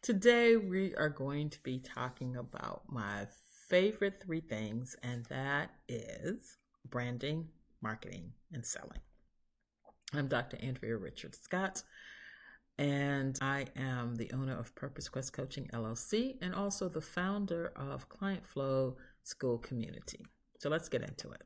Today, we are going to be talking about my favorite three things, and that is branding, marketing, and selling. I'm Dr. Andrea Richard Scott, and I am the owner of Purpose Quest Coaching LLC and also the founder of Client Flow School Community. So let's get into it.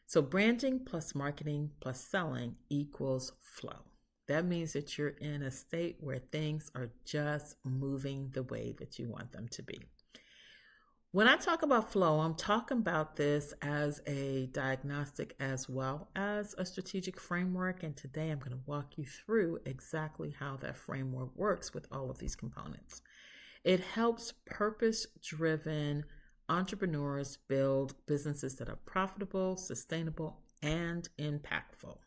So branding plus marketing plus selling equals flow. That means that you're in a state where things are just moving the way that you want them to be. When I talk about flow, I'm talking about this as a diagnostic as well as a strategic framework. And today I'm going to walk you through exactly how that framework works with all of these components. It helps purpose-driven entrepreneurs build businesses that are profitable, sustainable, and impactful.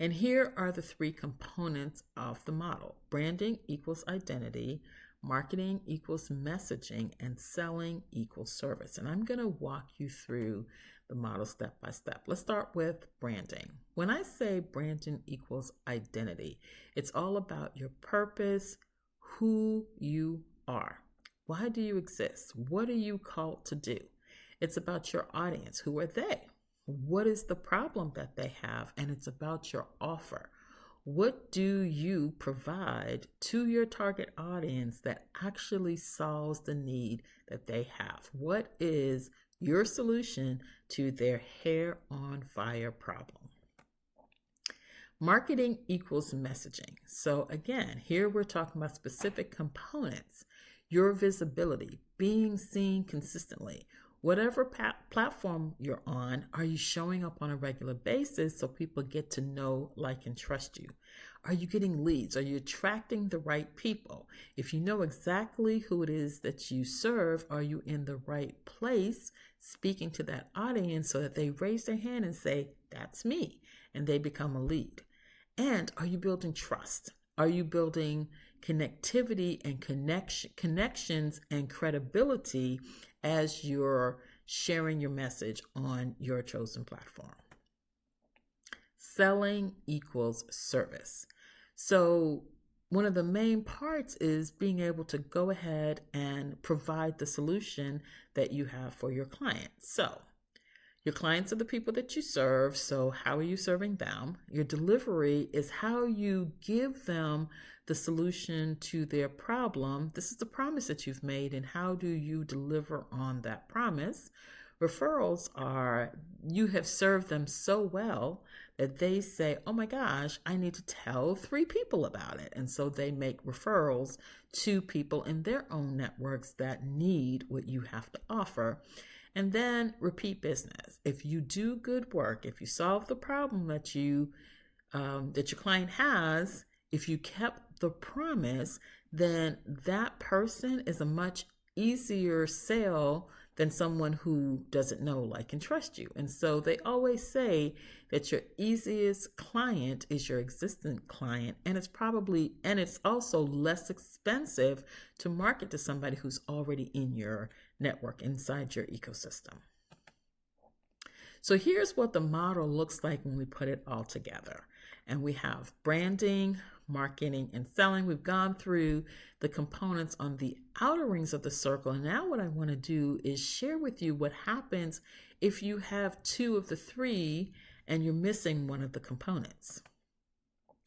And here are the three components of the model. Branding equals identity, marketing equals messaging, and selling equals service. And I'm going to walk you through the model step by step. Let's start with branding. When I say branding equals identity, it's all about your purpose, who you are. Why do you exist? What are you called to do? It's about your audience. Who are they? What is the problem that they have? And it's about your offer. What do you provide to your target audience that actually solves the need that they have? What is your solution to their hair on fire problem? Marketing equals messaging. So again, here we're talking about specific components. Your visibility, being seen consistently. Whatever platform you're on, are you showing up on a regular basis so people get to know, like, and trust you? Are you getting leads? Are you attracting the right people? If you know exactly who it is that you serve, are you in the right place speaking to that audience so that they raise their hand and say, that's me, and they become a lead? And are you building trust? Are you building connectivity and connections and credibility as you're sharing your message on your chosen platform? Selling equals service. So one of the main parts is being able to go ahead and provide the solution that you have for your clients. So your clients are the people that you serve, so how are you serving them? Your delivery is how you give them the solution to their problem. This is the promise that you've made, and how do you deliver on that promise? Referrals are you have served them so well that they say, oh my gosh, I need to tell 3 people about it. And so they make referrals to people in their own networks that need what you have to offer. And then repeat business. If you do good work, if you solve the problem that your client has, if you kept the promise, then that person is a much easier sale than someone who doesn't know, like, and trust you. And so they always say that your easiest client is your existing client, and it's also less expensive to market to somebody who's already in your network, inside your ecosystem. So here's what the model looks like when we put it all together. And we have branding, marketing, and selling. We've gone through the components on the outer rings of the circle. And now what I want to do is share with you what happens if you have 2 of the 3 and you're missing one of the components.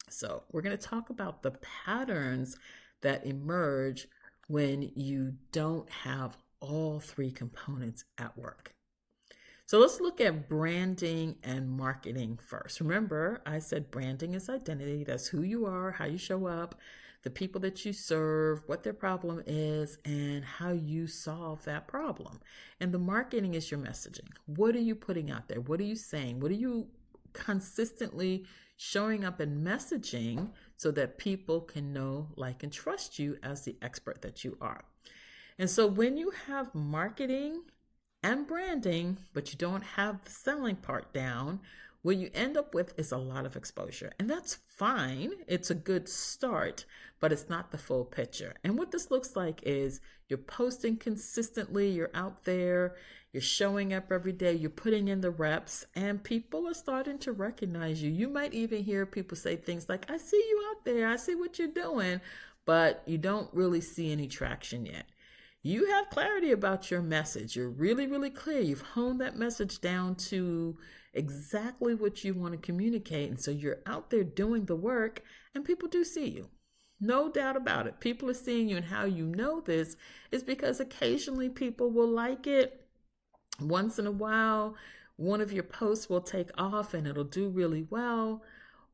So we're going to talk about the patterns that emerge when you don't have all 3 components at work. So let's look at branding and marketing first. Remember, I said branding is identity. That's who you are, how you show up, the people that you serve, what their problem is, and how you solve that problem. And the marketing is your messaging. What are you putting out there? What are you saying? What are you consistently showing up and messaging so that people can know, like, and trust you as the expert that you are? And so when you have marketing and branding, but you don't have the selling part down, what you end up with is a lot of exposure. And that's fine. It's a good start, but it's not the full picture. And what this looks like is you're posting consistently, you're out there, you're showing up every day, you're putting in the reps, and people are starting to recognize you. You might even hear people say things like, I see you out there, I see what you're doing, but you don't really see any traction yet. You have clarity about your message. You're really, really clear. You've honed that message down to exactly what you want to communicate. And so you're out there doing the work, and people do see you. No doubt about it. People are seeing you, and how you know this is because occasionally people will like it. Once in a while, one of your posts will take off and it'll do really well.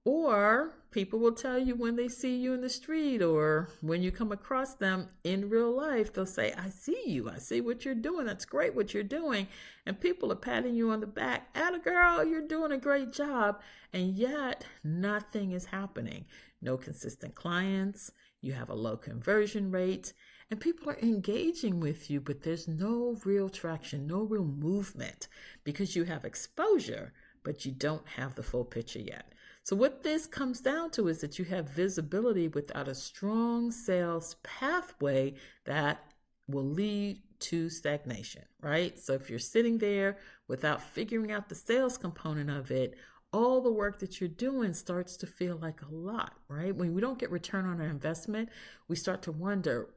Or people will tell you when they see you in the street or when you come across them in real life, they'll say, I see you. I see what you're doing. That's great what you're doing. And people are patting you on the back. Atta girl, you're doing a great job. And yet nothing is happening. No consistent clients. You have a low conversion rate. And people are engaging with you, but there's no real traction, no real movement because you have exposure, but you don't have the full picture yet. So what this comes down to is that you have visibility without a strong sales pathway that will lead to stagnation, right? So if you're sitting there without figuring out the sales component of it, all the work that you're doing starts to feel like a lot, right? When we don't get return on our investment, we start to wonder,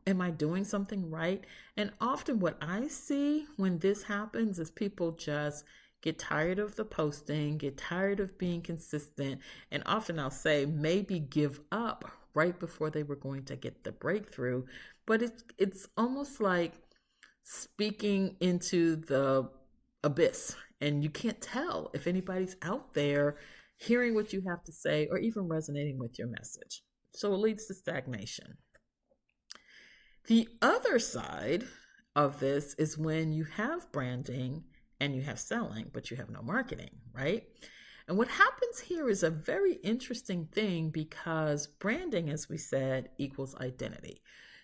am I doing something right? And often what I see when this happens is people just get tired of the posting, get tired of being consistent, and often I'll say maybe give up right before they were going to get the breakthrough. But it's almost like speaking into the abyss, and you can't tell if anybody's out there hearing what you have to say or even resonating with your message. So it leads to stagnation. The other side of this is when you have branding and you have selling, but you have no marketing, right? And what happens here is a very interesting thing because branding, as we said, equals identity.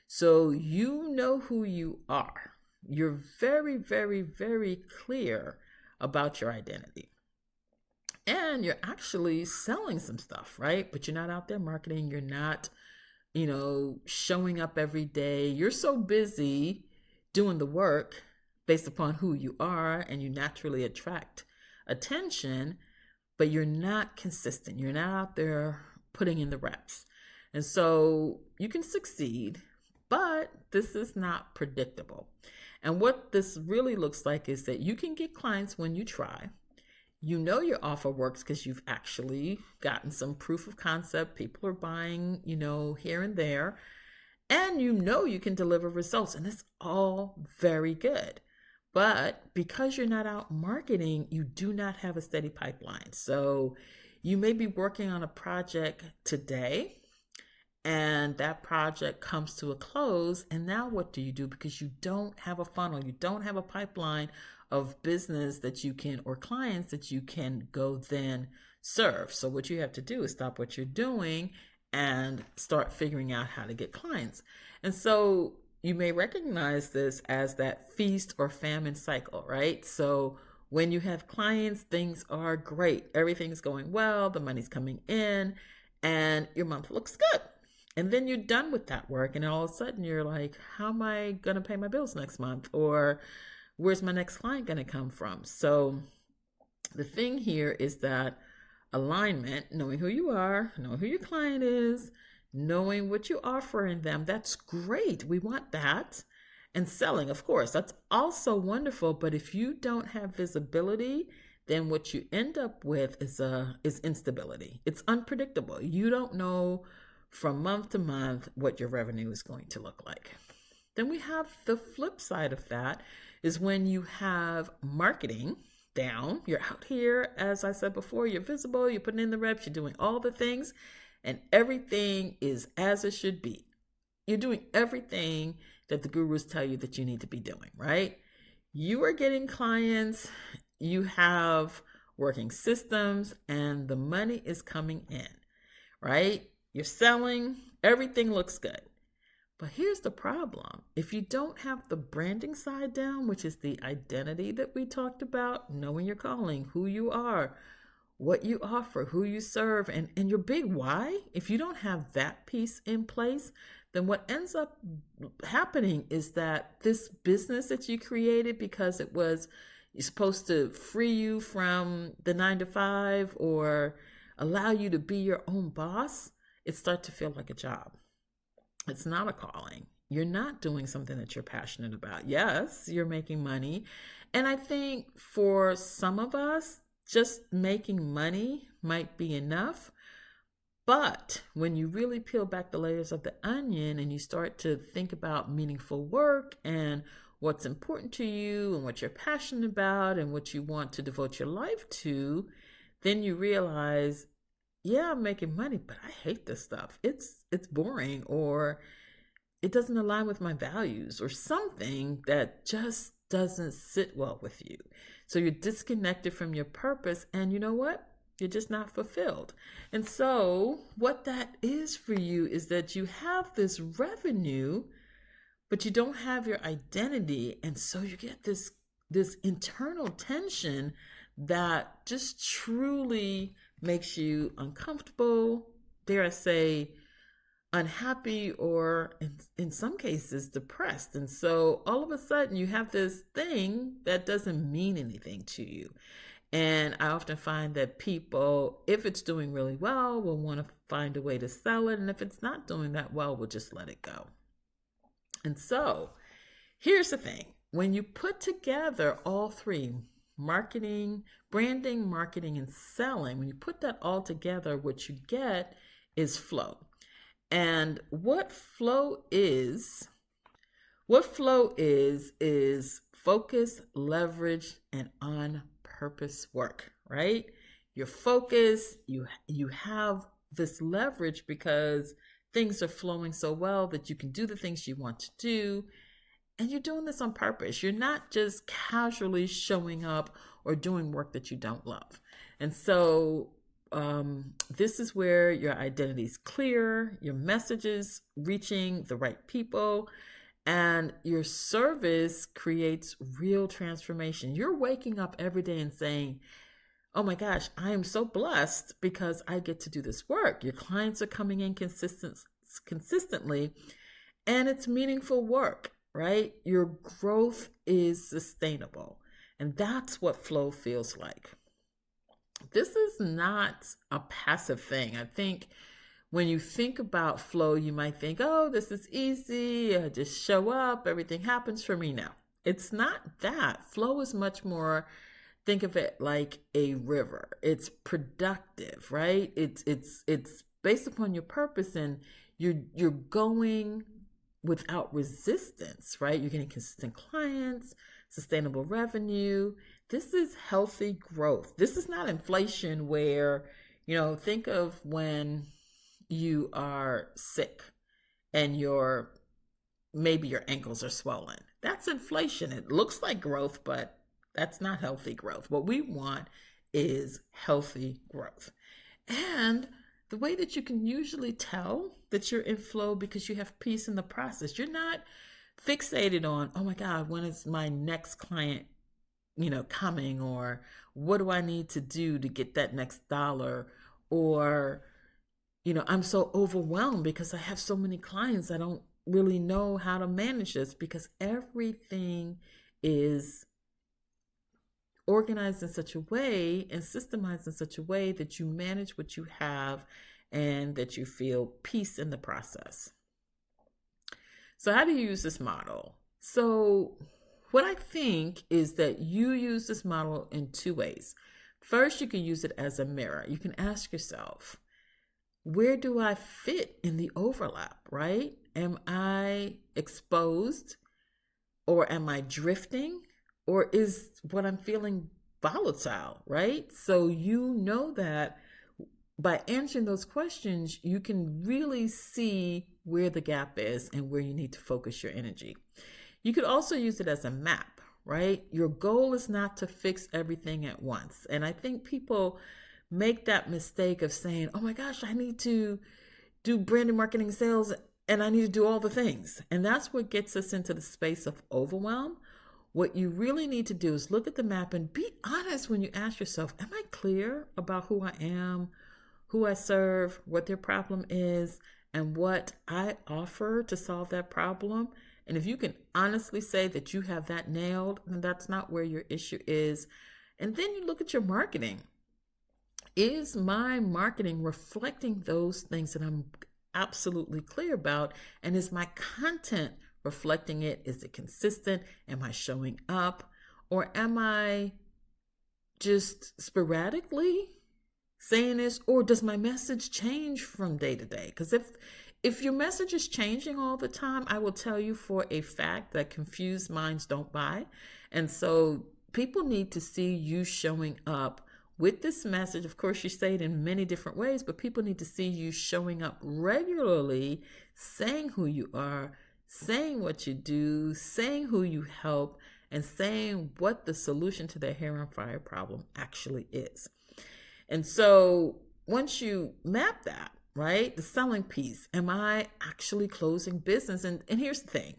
So you know who you are. You're very, very, very clear about your identity. And you're actually selling some stuff, right? But you're not out there marketing. You're not, showing up every day. You're so busy doing the work based upon who you are, and you naturally attract attention, but you're not consistent. You're not out there putting in the reps. And so you can succeed, but this is not predictable. And what this really looks like is that you can get clients when you try. You know your offer works because you've actually gotten some proof of concept. People are buying, here and there. And you can deliver results. And it's all very good. But because you're not out marketing, you do not have a steady pipeline. So you may be working on a project today, and that project comes to a close. And now what do you do? Because you don't have a funnel, you don't have a pipeline of business that you can, or clients that you can go then serve. So what you have to do is stop what you're doing and start figuring out how to get clients. And so you may recognize this as that feast or famine cycle, right? So when you have clients, things are great. Everything's going well. The money's coming in and your month looks good. And then you're done with that work. And all of a sudden you're like, how am I going to pay my bills next month? Or where's my next client going to come from? So the thing here is that alignment, knowing who you are, knowing who your client is, knowing what you offer in them, that's great. We want that. And selling, of course, that's also wonderful. But if you don't have visibility, then what you end up with is instability. It's unpredictable. You don't know from month to month what your revenue is going to look like. Then we have the flip side of that is when you have marketing down, you're out here, as I said before, you're visible, you're putting in the reps, you're doing all the things, and everything is as it should be. You're doing everything that the gurus tell you that you need to be doing, right? You are getting clients, you have working systems, and the money is coming in, right? You're selling, everything looks good. But here's the problem. If you don't have the branding side down, which is the identity that we talked about, knowing your calling, who you are, what you offer, who you serve, and your big why, if you don't have that piece in place, then what ends up happening is that this business that you created because it was supposed to free you from the 9-to-5 or allow you to be your own boss, it starts to feel like a job. It's not a calling. You're not doing something that you're passionate about. Yes, you're making money. And I think for some of us, just making money might be enough. But when you really peel back the layers of the onion and you start to think about meaningful work and what's important to you and what you're passionate about and what you want to devote your life to, then you realize, yeah, I'm making money, but I hate this stuff. It's boring, or it doesn't align with my values, or something that just doesn't sit well with you. So you're disconnected from your purpose, and you know what? You're just not fulfilled. And so what that is for you is that you have this revenue, but you don't have your identity. And so you get this internal tension that just truly makes you uncomfortable, dare I say, unhappy, or in some cases depressed. And so all of a sudden you have this thing that doesn't mean anything to you. And I often find that people, if it's doing really well, will want to find a way to sell it. And if it's not doing that well, we'll just let it go. And so here's the thing. When you put together all three, marketing, branding, marketing, and selling, when you put that all together, what you get is flow. And what flow is focus, leverage, and on-purpose work, right? You're focused, you have this leverage because things are flowing so well that you can do the things you want to do, and you're doing this on purpose. You're not just casually showing up or doing work that you don't love. And so this is where your identity is clear, your message is reaching the right people, and your service creates real transformation. You're waking up every day and saying, oh my gosh, I am so blessed because I get to do this work. Your clients are coming in consistently, and it's meaningful work, right? Your growth is sustainable, and that's what flow feels like. This is not a passive thing. I think when you think about flow, you might think, oh, this is easy. I just show up. Everything happens for me now. It's not that. Flow is much more, think of it like a river. It's productive, right? It's based upon your purpose, and you're going without resistance, right? You're getting consistent clients, sustainable revenue. This is healthy growth. This is not inflation where, think of when you are sick and maybe your ankles are swollen. That's inflation. It looks like growth, but that's not healthy growth. What we want is healthy growth. And the way that you can usually tell that you're in flow, because you have peace in the process. You're not fixated on, oh my God, when is my next client, coming, or what do I need to do to get that next dollar? Or, I'm so overwhelmed because I have so many clients. I don't really know how to manage this, because everything is organized in such a way and systemized in such a way that you manage what you have and that you feel peace in the process. So how do you use this model? So what I think is that you use this model in two ways. First, you can use it as a mirror. You can ask yourself, where do I fit in the overlap, right? Am I exposed, or am I drifting, or is what I'm feeling volatile, right? So you know that by answering those questions, you can really see where the gap is and where you need to focus your energy. You could also use it as a map, right? Your goal is not to fix everything at once. And I think people make that mistake of saying, oh my gosh, I need to do branding, marketing, sales, and I need to do all the things. And that's what gets us into the space of overwhelm. What you really need to do is look at the map and be honest when you ask yourself, am I clear about who I am, who I serve, what their problem is, and what I offer to solve that problem? And if you can honestly say that you have that nailed, then that's not where your issue is. And then you look at your marketing. Is my marketing reflecting those things that I'm absolutely clear about? And is my content reflecting it? Is it consistent? Am I showing up? Or am I just sporadically saying this? Or does my message change from day to day? Because if your message is changing all the time, I will tell you for a fact that confused minds don't buy. And so people need to see you showing up with this message. Of course, you say it in many different ways, but people need to see you showing up regularly, saying who you are, saying what you do, saying who you help, and saying what the solution to their hair on fire problem actually is. And so once you map that, right, the selling piece, am I actually closing business? And here's the thing.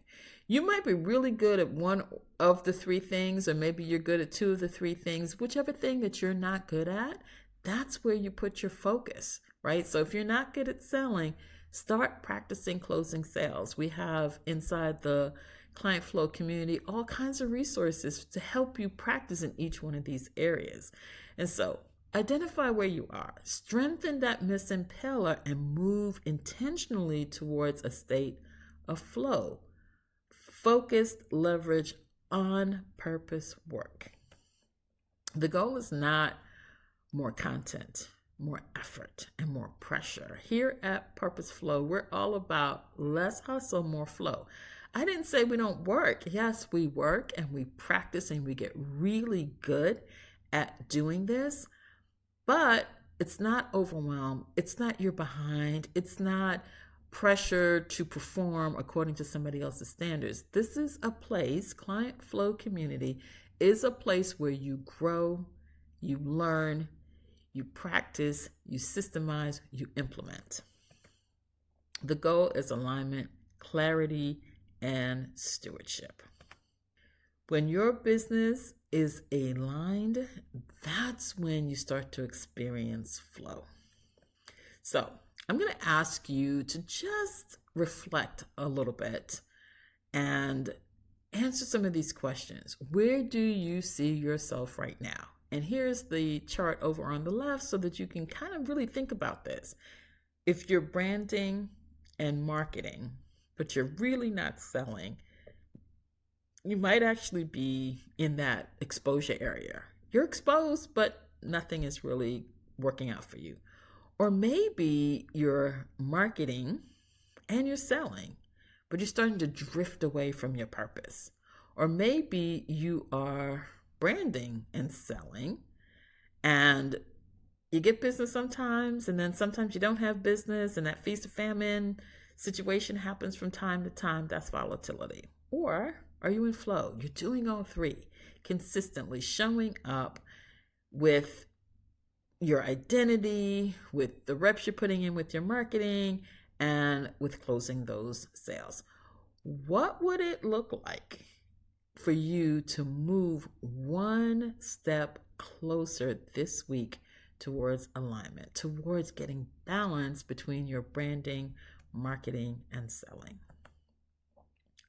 You might be really good at one of the three things, or maybe you're good at two of the three things. Whichever thing that you're not good at, that's where you put your focus, right? So if you're not good at selling, start practicing closing sales. We have inside the Client Flow community all kinds of resources to help you practice in each one of these areas. And so identify where you are, strengthen that missing pillar, and move intentionally towards a state of flow. Focused leverage on purpose work. The goal is not more content, more effort, and more pressure. Here at PurposeFlow, we're all about less hustle, more flow. I didn't say we don't work. Yes, we work and we practice and we get really good at doing this, but it's not overwhelmed. It's not you're behind. It's not pressure to perform according to somebody else's standards. This is a place, Client Flow community is a place where you grow, you learn, you practice, you systemize, you implement. The goal is alignment, clarity, and stewardship. When your business is aligned, that's when you start to experience flow. So I'm going to ask you to just reflect a little bit and answer some of these questions. Where do you see yourself right now? And here's the chart over on the left so that you can kind of really think about this. If you're branding and marketing, but you're really not selling, you might actually be in that exposure area. You're exposed, but nothing is really working out for you. Or maybe you're marketing and you're selling, but you're starting to drift away from your purpose. Or maybe you are branding and selling and you get business sometimes, and then sometimes you don't have business, and that feast or famine situation happens from time to time. That's volatility. Or are you in flow? You're doing all three consistently, showing up with your identity, with the reps you're putting in with your marketing, and with closing those sales. What would it look like for you to move one step closer this week towards alignment, towards getting balance between your branding, marketing, and selling?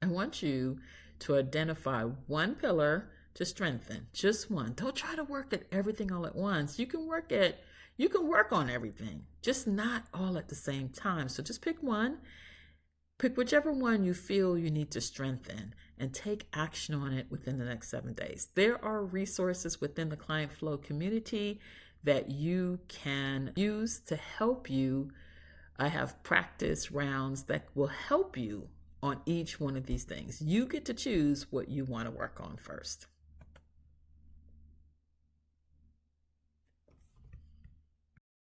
I want you to identify one pillar to strengthen, just one. Don't try to work at everything all at once. You can work on everything, just not all at the same time. So just pick one. Pick whichever one you feel you need to strengthen and take action on it within the next 7 days. There are resources within the Client Flow community that you can use to help you. I have practice rounds that will help you on each one of these things. You get to choose what you want to work on first.